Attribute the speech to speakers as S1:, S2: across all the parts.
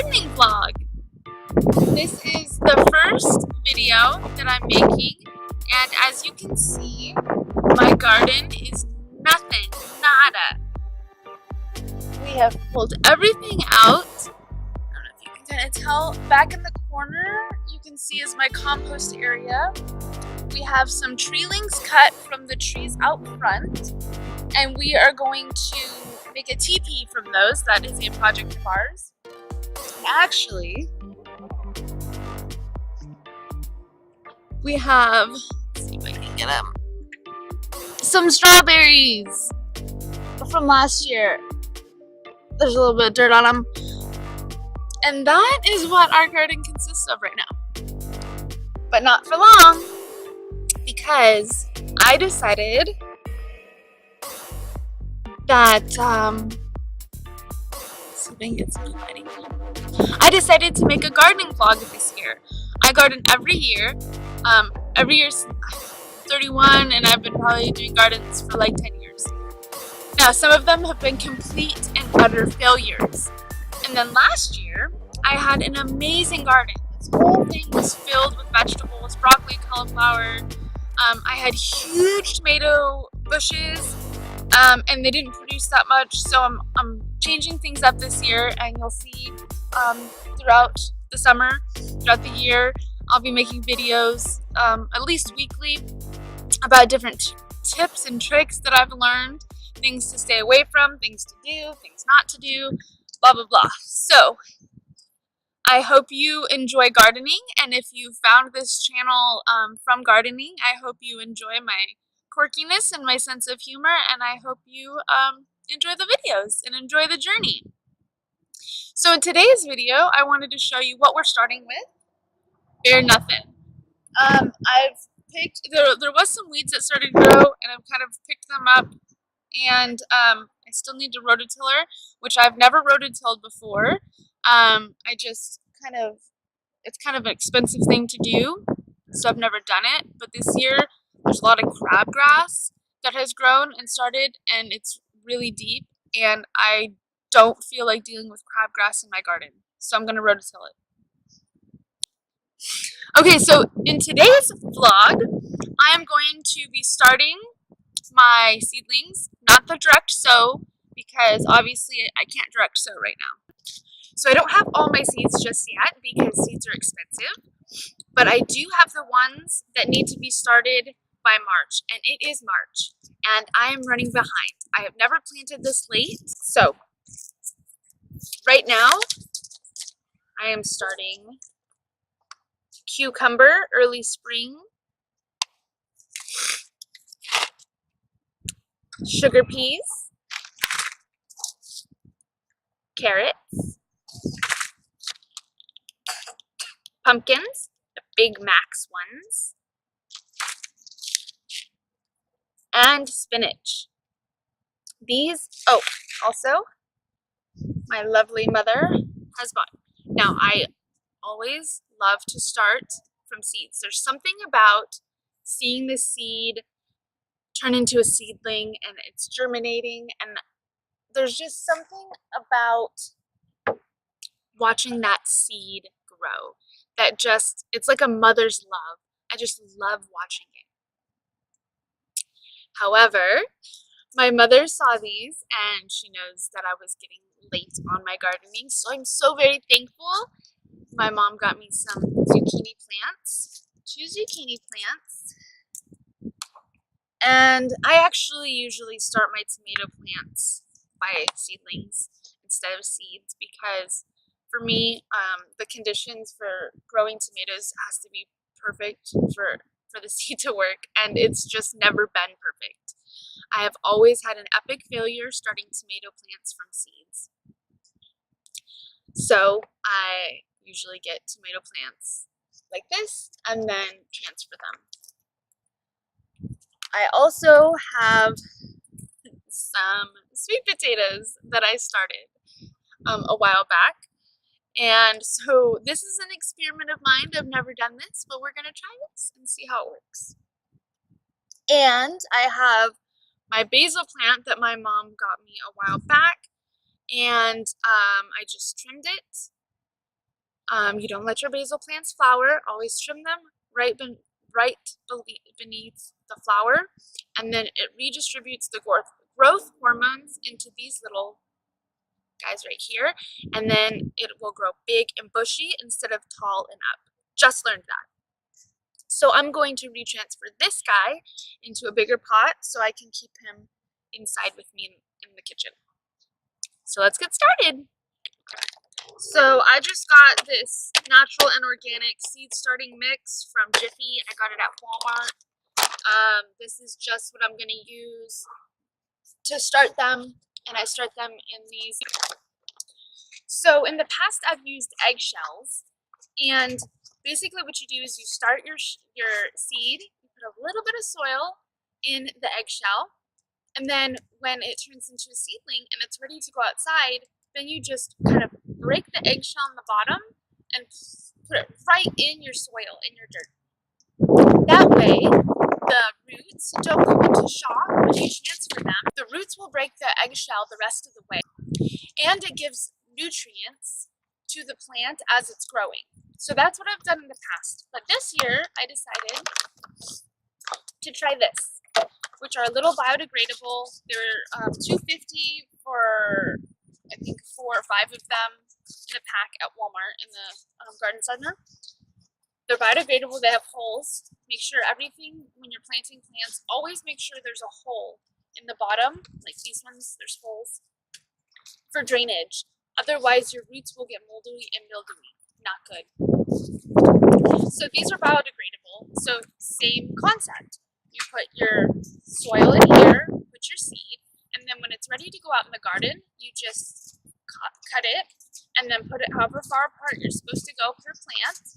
S1: gardening vlog. This is the first video that I'm making, and as you can see, my garden is nothing, nada. We have pulled everything out. I don't know if you can kind of tell. Back in the corner, you can see is my compost area. We have some treelings cut from the trees out front, and we are going to make a teepee from those. That is a project of ours. Actually, we have, let's see if I can get them, some strawberries from last year. There's a little bit of dirt on them. And that is what our garden consists of right now. But not for long, because I decided that, let's see if I can get some lighting. I decided to make a gardening vlog this year. I garden every year. Every year's 31, and I've been probably doing gardens for like 10 years. Now, some of them have been complete and utter failures. And then last year, I had an amazing garden. This whole thing was filled with vegetables, broccoli, cauliflower. I had huge tomato bushes, and they didn't produce that much. So I'm changing things up this year, and you'll see throughout the summer, throughout the year, I'll be making videos at least weekly about different tips and tricks that I've learned, things to stay away from, things to do, things not to do, blah, blah, blah. So I hope you enjoy gardening, and if you found this channel from gardening, I hope you enjoy my quirkiness and my sense of humor, and I hope you enjoy the videos and enjoy the journey. So in today's video, I wanted to show you what we're starting with. Bare nothing. I've picked, there was some weeds that started to grow, and I've kind of picked them up, and I still need to rototiller, which I've never rototilled before. I just it's kind of an expensive thing to do, so I've never done it, but this year there's a lot of crabgrass that has grown and started, and it's really deep, and I don't feel like dealing with crabgrass in my garden, so I'm going to rototill it. Okay, so in today's vlog, I am going to be starting my seedlings, not the direct sow, because obviously I can't direct sow right now. So I don't have all my seeds just yet because seeds are expensive, but I do have the ones that need to be started by March, and it is March, and I am running behind. I have never planted this late, so right now I am starting cucumber, early spring, sugar peas, carrots, pumpkins, the big max ones, and spinach. These, oh, also my lovely mother has bought. Now, I always love to start from seeds. There's something about seeing the seed turn into a seedling and it's germinating, and there's just something about watching that seed grow that just, it's like a mother's love. I just love watching it. However, my mother saw these and she knows that I was getting late on my gardening, so I'm so very thankful. My mom got me some zucchini plants, 2 zucchini plants, and I actually usually start my tomato plants by seedlings instead of seeds, because for me, the conditions for growing tomatoes has to be perfect for the seed to work, and it's just never been perfect. I have always had an epic failure starting tomato plants from seeds. So I usually get tomato plants like this and then transfer them. I also have some sweet potatoes that I started a while back. And so this is an experiment of mine. I've never done this, but we're going to try this and see how it works. And I have my basil plant that my mom got me a while back, and I just trimmed it You don't let your basil plants flower. Always trim them right beneath the flower, and then it redistributes the growth hormones into these little guys right here, and then it will grow big and bushy instead of tall and up. Just learned that. So I'm going to retransfer this guy into a bigger pot so I can keep him inside with me in the kitchen. So let's get started. So I just got this natural and organic seed starting mix from Jiffy. I got it at Walmart. This is just what I'm going to use to start them, and I start them in these. So in the past I've used eggshells, and basically what you do is you start your seed, you put a little bit of soil in the eggshell, and then when it turns into a seedling and it's ready to go outside, then you just kind of break the eggshell on the bottom and put it right in your soil, in your dirt. That way, the roots don't go into shock when you transfer them. The roots will break the eggshell the rest of the way, and it gives nutrients to the plant as it's growing. So that's what I've done in the past. But this year, I decided to try this, which are little biodegradable. They're $2.50 for, I think, 4 or 5 of them in a pack at Walmart in the garden center. They're biodegradable. They have holes. Make sure everything, when you're planting plants, always make sure there's a hole in the bottom, like these ones, there's holes for drainage. Otherwise, your roots will get moldy and mildewy. Not good. So these are biodegradable. So same concept. You put your soil in here, put your seed, and then when it's ready to go out in the garden, you just cut it and then put it however far apart you're supposed to go per plant.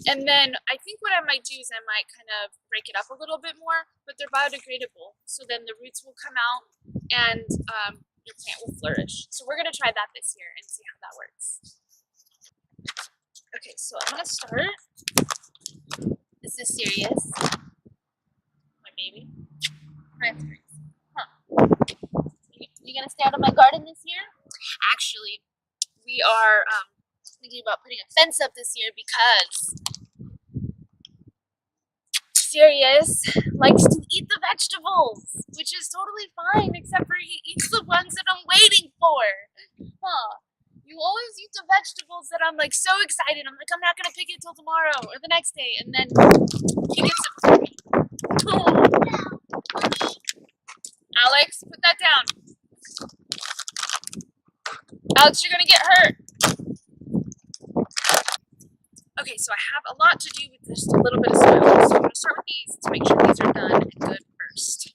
S1: And then I think what I might do is I might kind of break it up a little bit more, but they're biodegradable. So then the roots will come out and your plant will flourish. So we're going to try that this year and see how that works. Okay, so I'm going to start. This is serious. My baby. Huh. You going to stay out of my garden this year? Actually, we are thinking about putting a fence up this year because Sirius likes to eat the vegetables, which is totally fine, except for he eats the ones that I'm waiting for. Huh. You always eat the vegetables that I'm like so excited. I'm like, I'm not going to pick it till tomorrow or the next day. And then he gets it before me. Alex, put that down. Alex, you're going to get hurt. Okay, so I have a lot to do with just a little bit of soil. So I'm going to start with these to make sure these are done and good first.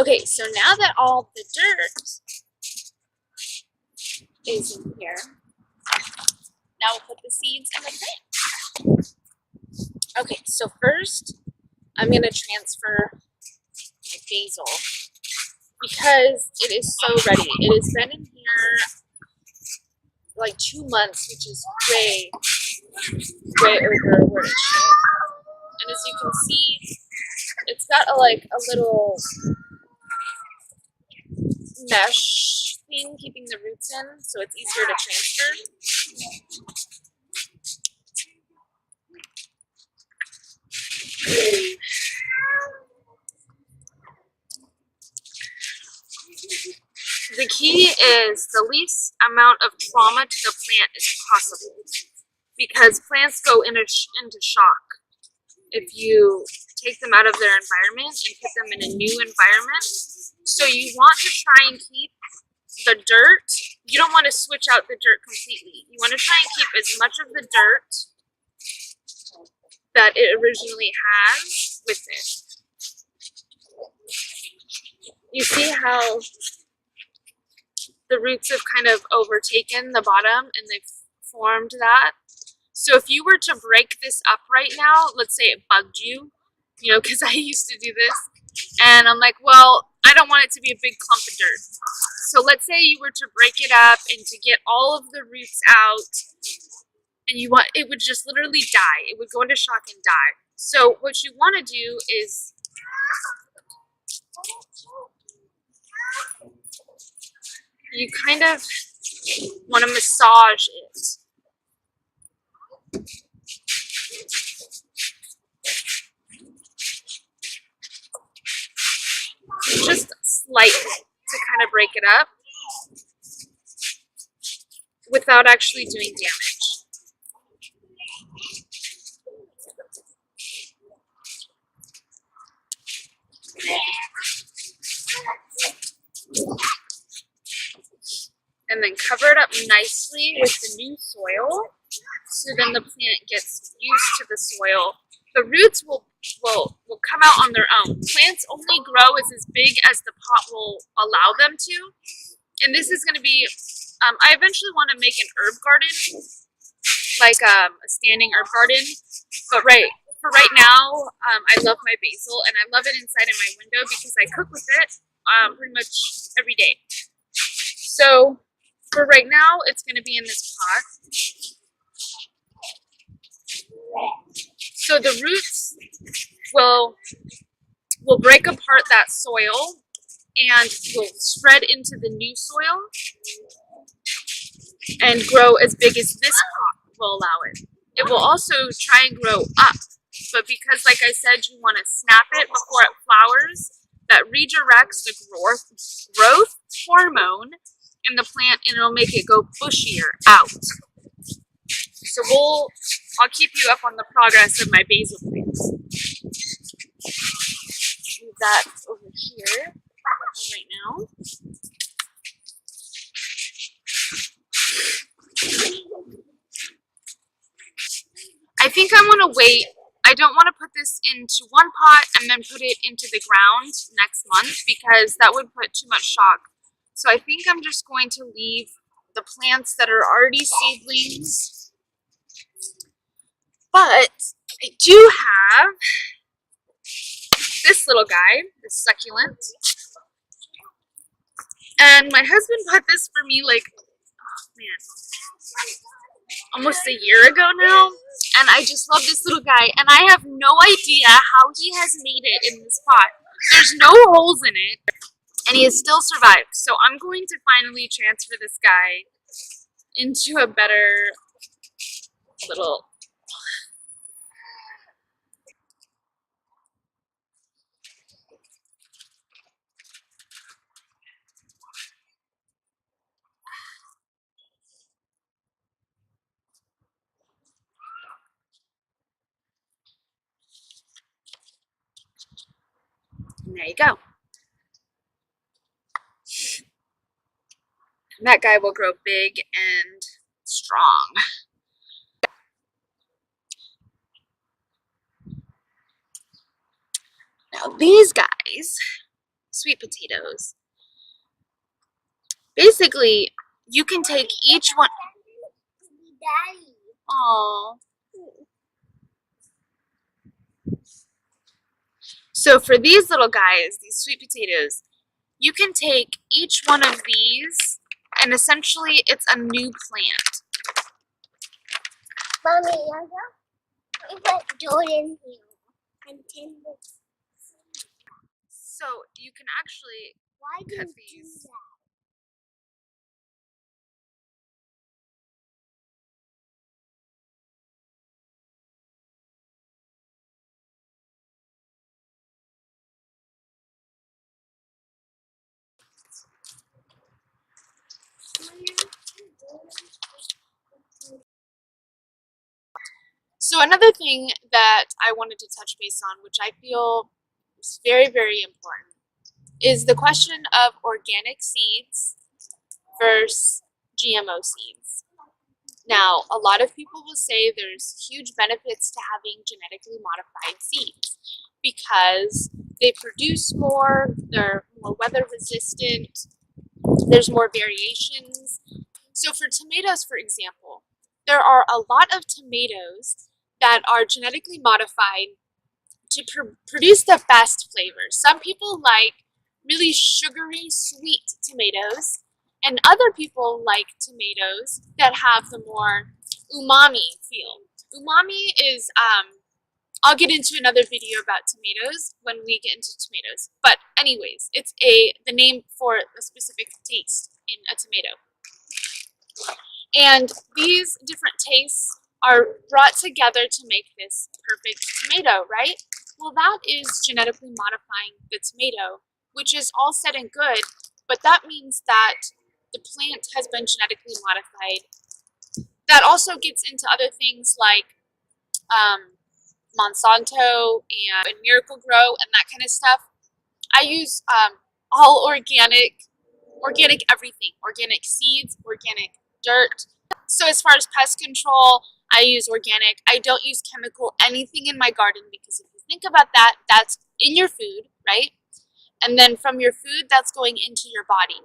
S1: Okay, so now that all the dirt is in here, now we'll put the seeds in the plant. Okay, so first I'm going to transfer my basil because it is so ready. It has been in here like 2 months, which is way over where it should. And as you can see, it's got a little mesh thing keeping the roots in, so it's easier to transfer. The key is the least amount of trauma to the plant as possible, because plants go into shock if you take them out of their environment and put them in a new environment. So you want to try and keep the dirt. You don't want to switch out the dirt completely. You want to try and keep as much of the dirt that it originally has with it. You see how the roots have kind of overtaken the bottom and they've formed that? So if you were to break this up right now, let's say it bugged you, because I used to do this, and I'm like, well, I don't want it to be a big clump of dirt. So let's say you were to break it up and to get all of the roots out, and it would just literally die. It would go into shock and die. So what you want to do is you kind of want to massage it. Just slightly to kind of break it up without actually doing damage. And then cover it up nicely with the new soil, so then the plant gets used to the soil. The roots will come out on their own. Plants only grow as big as the pot will allow them to. And this is going to be, I eventually want to make an herb garden, like a standing herb garden. But for right now, I love my basil, and I love it inside of my window because I cook with it pretty much every day. So for right now, it's going to be in this pot. So the roots will break apart that soil and will spread into the new soil and grow as big as this pot will allow it. It will also try and grow up, but because, like I said, you want to snap it before it flowers, that redirects the growth hormone in the plant, and it'll make it go bushier out. So I'll keep you up on the progress of my basil plants. Move that over here right now. I think I want to wait. I don't want to put this into one pot and then put it into the ground next month, because that would put too much shock. So I think I'm just going to leave the plants that are already seedlings. But I do have this little guy, this succulent. And my husband bought this for me almost a year ago now. And I just love this little guy. And I have no idea how he has made it in this pot. There's no holes in it. And he has still survived. So I'm going to finally transfer this guy into a better little... And there you go. And that guy will grow big and strong. Now these guys, sweet potatoes, basically you can take each one. Aww. So for these little guys, these sweet potatoes, you can take each one of these and essentially it's a new plant.
S2: Mommy, is that Jordan here?
S1: So you can actually cut these. So another thing that I wanted to touch base on, which I feel is very, very important, is the question of organic seeds versus GMO seeds. Now, a lot of people will say there's huge benefits to having genetically modified seeds because they produce more, they're more weather resistant, there's more variations. So for tomatoes, for example, there are a lot of tomatoes that are genetically modified to produce the best flavors. Some people like really sugary, sweet tomatoes, and other people like tomatoes that have the more umami feel. Umami is, I'll get into another video about tomatoes when we get into tomatoes. But anyways, it's the name for a specific taste in a tomato. And these different tastes are brought together to make this perfect tomato, right? Well, that is genetically modifying the tomato, which is all said and good, but that means that the plant has been genetically modified. That also gets into other things like Monsanto and Miracle-Gro and that kind of stuff. I use all organic everything, organic seeds, organic dirt. So as far as pest control, I use organic. I don't use chemical anything in my garden because if you think about that, that's in your food, right? And then from your food, that's going into your body.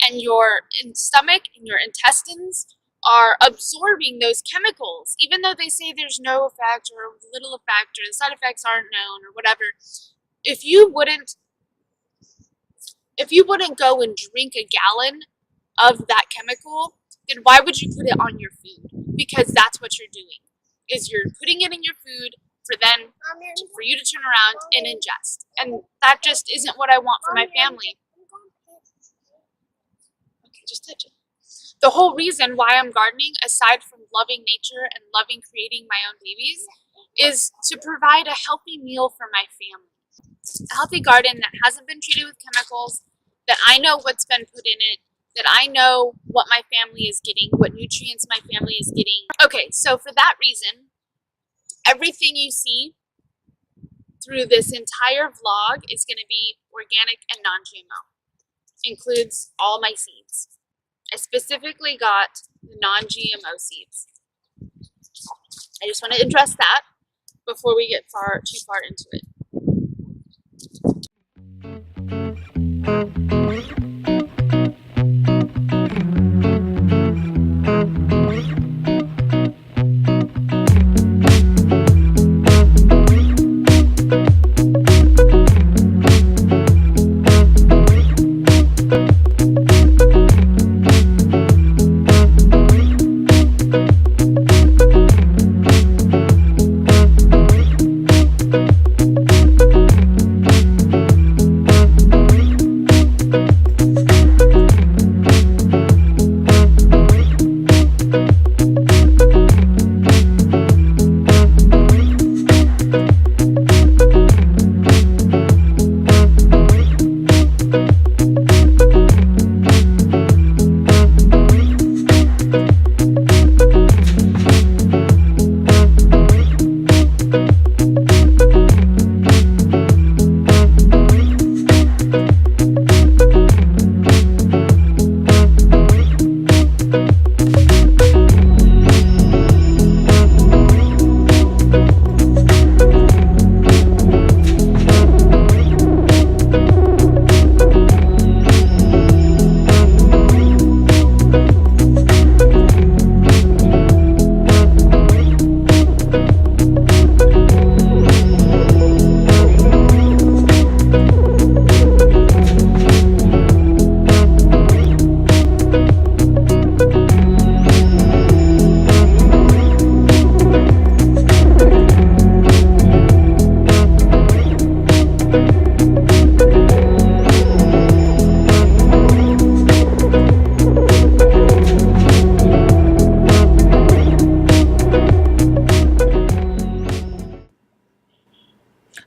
S1: And your stomach and your intestines are absorbing those chemicals, even though they say there's no effect or little effect or the side effects aren't known or whatever. If you wouldn't go and drink a gallon of that chemical, then why would you put it on your food? Because that's what you're doing, is you're putting it in your food for you to turn around and ingest. And that just isn't what I want for my family. Okay, just touch it. The whole reason why I'm gardening, aside from loving nature and loving creating my own babies, is to provide a healthy meal for my family. A healthy garden that hasn't been treated with chemicals, that I know what's been put in it, that I know what my family is getting, what nutrients my family is getting. Okay, so for that reason, everything you see through this entire vlog is going to be organic and non-GMO. Includes all my seeds. I specifically got the non-GMO seeds. I just want to address that before we get too far into it.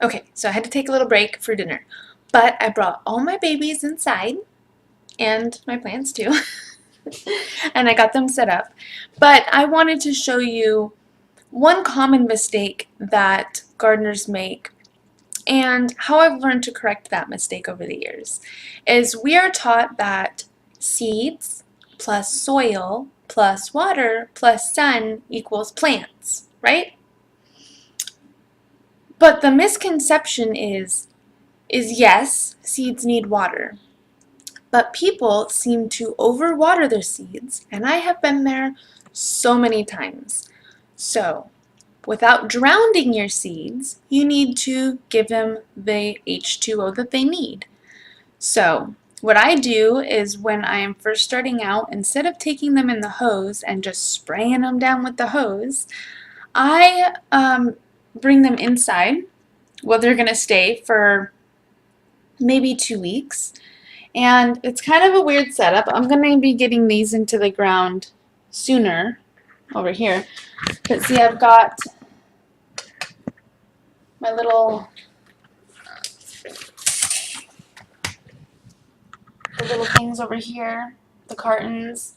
S1: Okay, so I had to take a little break for dinner, but I brought all my babies inside, and my plants too, and I got them set up. But I wanted to show you one common mistake that gardeners make, and how I've learned to correct that mistake over the years, is we are taught that seeds plus soil plus water plus sun equals plants, right? But the misconception is yes, seeds need water. But people seem to overwater their seeds, and I have been there so many times. So, without drowning your seeds, you need to give them the H2O that they need. So, what I do is when I am first starting out, instead of taking them in the hose and just spraying them down with the hose, I bring them inside. Well, they're going to stay for maybe 2 weeks. And it's kind of a weird setup. I'm going to be getting these into the ground sooner over here. But see, I've got my little the little things over here, the cartons,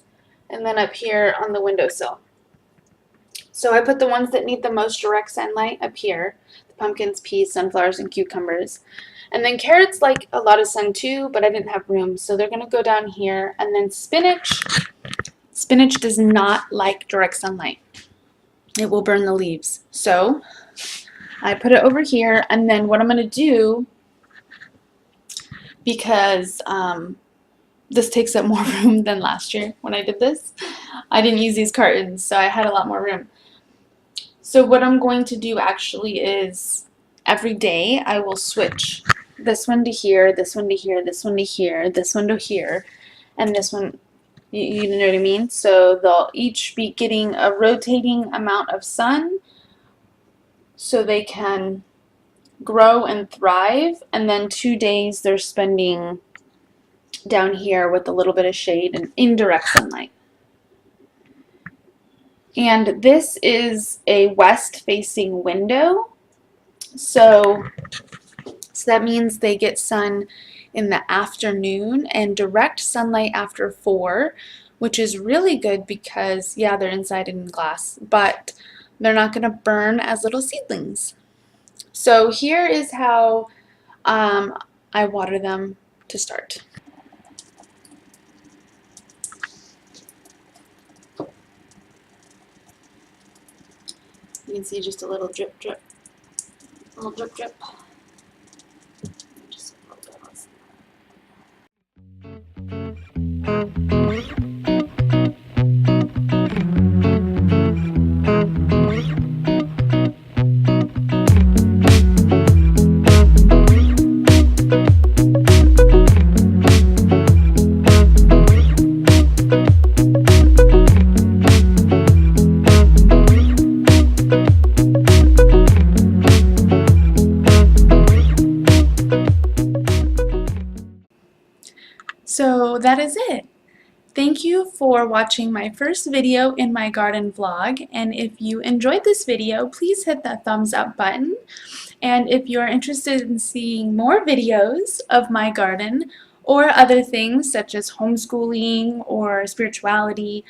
S1: and then up here on the windowsill. So I put the ones that need the most direct sunlight up here, the pumpkins, peas, sunflowers, and cucumbers. And then carrots like a lot of sun too, but I didn't have room, so they're going to go down here. And then spinach does not like direct sunlight. It will burn the leaves. So I put it over here, and then what I'm going to do, because this takes up more room than last year when I did this, I didn't use these cartons, so I had a lot more room. So what I'm going to do actually is every day I will switch this one to here, this one to here, this one to here, this one to here, and this one, you know what I mean? So they'll each be getting a rotating amount of sun so they can grow and thrive, and then 2 days they're spending down here with a little bit of shade and indirect sunlight. And this is a west-facing window, so that means they get sun in the afternoon and direct sunlight after 4, which is really good because, yeah, they're inside in glass, but they're not going to burn as little seedlings. So here is how I water them to start. You can see just a little drip, drip, a little drip, drip. Just a little bit less. So that is it. Thank you for watching my first video in my garden vlog, and if you enjoyed this video, please hit the thumbs up button. And if you're interested in seeing more videos of my garden or other things such as homeschooling or spirituality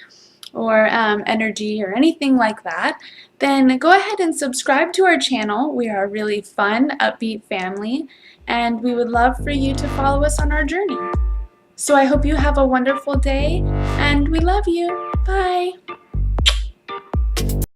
S1: or energy or anything like that, then go ahead and subscribe to our channel. We are a really fun, upbeat family, and we would love for you to follow us on our journey. So I hope you have a wonderful day, and we love you. Bye!